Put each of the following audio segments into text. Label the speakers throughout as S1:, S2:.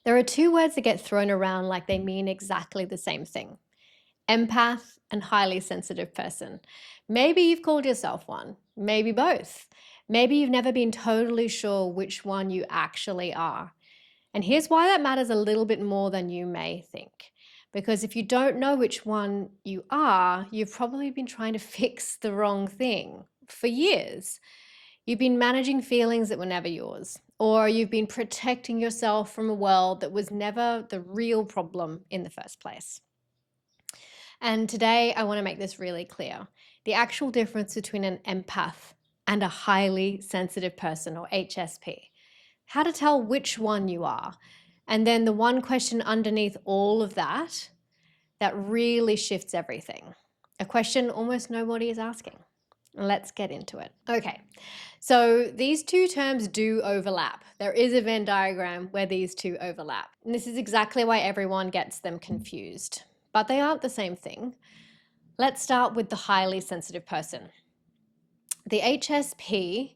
S1: There are two words that get thrown around like they mean exactly the same thing: empath and highly sensitive person. Maybe you've called yourself one, maybe both. Maybe you've never been totally sure which one you actually are. And here's why that matters a little bit more than you may think. Because if you don't know which one you are, you've probably been trying to fix the wrong thing for years. You've been managing feelings that were never yours, or you've been protecting yourself from a world that was never the real problem in the first place. And today I want to make this really clear. The actual difference between an empath and a highly sensitive person, or HSP. How to tell which one you are. And then the one question underneath all of that that really shifts everything. A question almost nobody is asking. Let's get into it. Okay, so these two terms do overlap. There is a Venn diagram where these two overlap. And this is exactly why everyone gets them confused. But they aren't the same thing. Let's start with the highly sensitive person. The HSP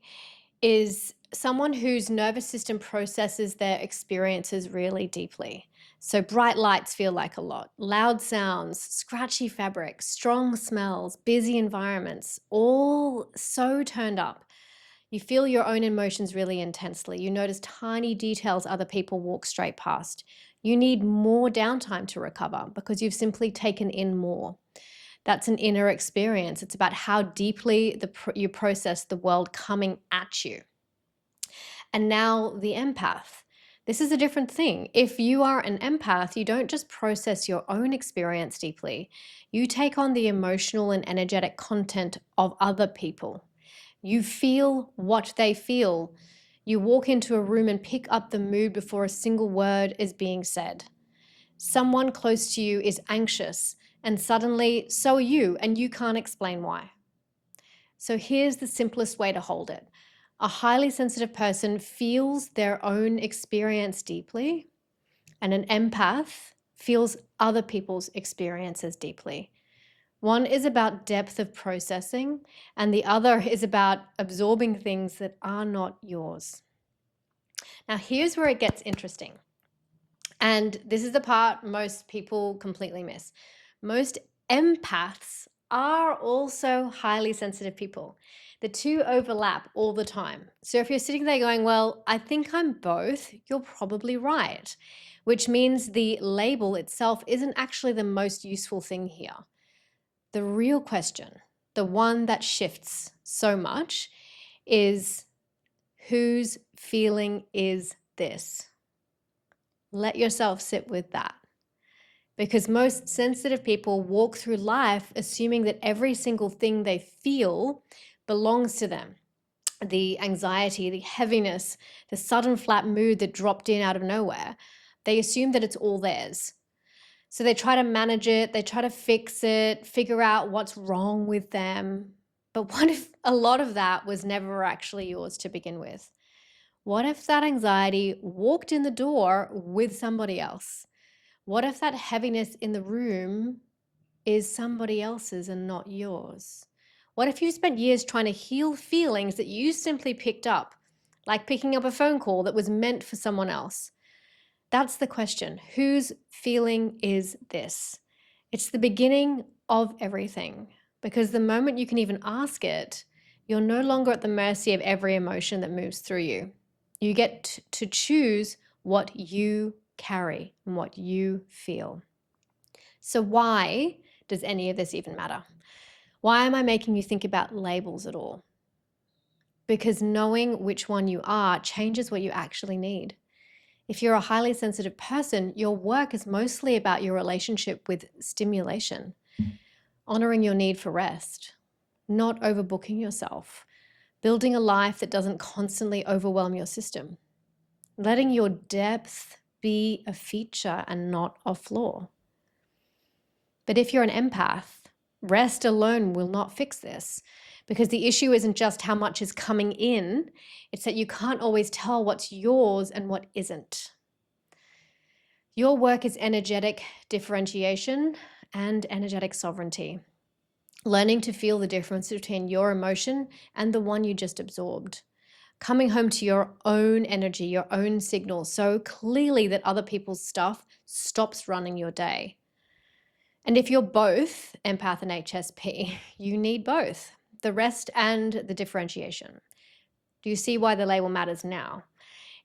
S1: is someone whose nervous system processes their experiences really deeply. So bright lights feel like a lot, loud sounds, scratchy fabric, strong smells, busy environments, all so turned up. You feel your own emotions really intensely. You notice tiny details other people walk straight past. You need more downtime to recover because you've simply taken in more. That's an inner experience. It's about how deeply you process the world coming at you. And now the empath. This is a different thing. If you are an empath, you don't just process your own experience deeply. You take on the emotional and energetic content of other people. You feel what they feel. You walk into a room and pick up the mood before a single word is being said. Someone close to you is anxious, and suddenly so are you, and you can't explain why. So here's the simplest way to hold it. A highly sensitive person feels their own experience deeply, and an empath feels other people's experiences deeply. One is about depth of processing, and the other is about absorbing things that are not yours. Now, here's where it gets interesting. And this is the part most people completely miss. Most empaths are also highly sensitive people. The two overlap all the time. So if you're sitting there going, well, I think I'm both, you're probably right, which means the label itself isn't actually the most useful thing here. The real question, the one that shifts so much, is whose feeling is this? Let yourself sit with that. Because most sensitive people walk through life assuming that every single thing they feel belongs to them. The anxiety, the heaviness, the sudden flat mood that dropped in out of nowhere, they assume that it's all theirs. So they try to manage it, they try to fix it, figure out what's wrong with them. But what if a lot of that was never actually yours to begin with? What if that anxiety walked in the door with somebody else? What if that heaviness in the room is somebody else's and not yours? What if you spent years trying to heal feelings that you simply picked up, like picking up a phone call that was meant for someone else? That's the question. Whose feeling is this? It's the beginning of everything, because the moment you can even ask it, you're no longer at the mercy of every emotion that moves through you. You get to choose what you carry and what you feel. So why does any of this even matter? Why am I making you think about labels at all? Because knowing which one you are changes what you actually need. If you're a highly sensitive person, your work is mostly about your relationship with stimulation, honoring your need for rest, not overbooking yourself, building a life that doesn't constantly overwhelm your system, letting your depth be a feature and not a flaw. But if you're an empath, rest alone will not fix this, because the issue isn't just how much is coming in, it's that you can't always tell what's yours and what isn't. Your work is energetic differentiation and energetic sovereignty. Learning to feel the difference between your emotion and the one you just absorbed. coming home to your own energy, your own signal so clearly that other people's stuff stops running your day. And if you're both empath and HSP, you need both, the rest and the differentiation. Do you see why the label matters now?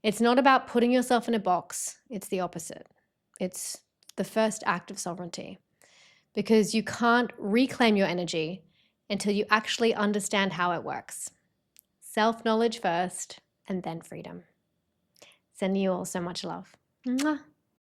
S1: It's not about putting yourself in a box. It's the opposite. It's the first act of sovereignty, because you can't reclaim your energy until you actually understand how it works. Self-knowledge first, and then freedom. Sending you all so much love. Mwah.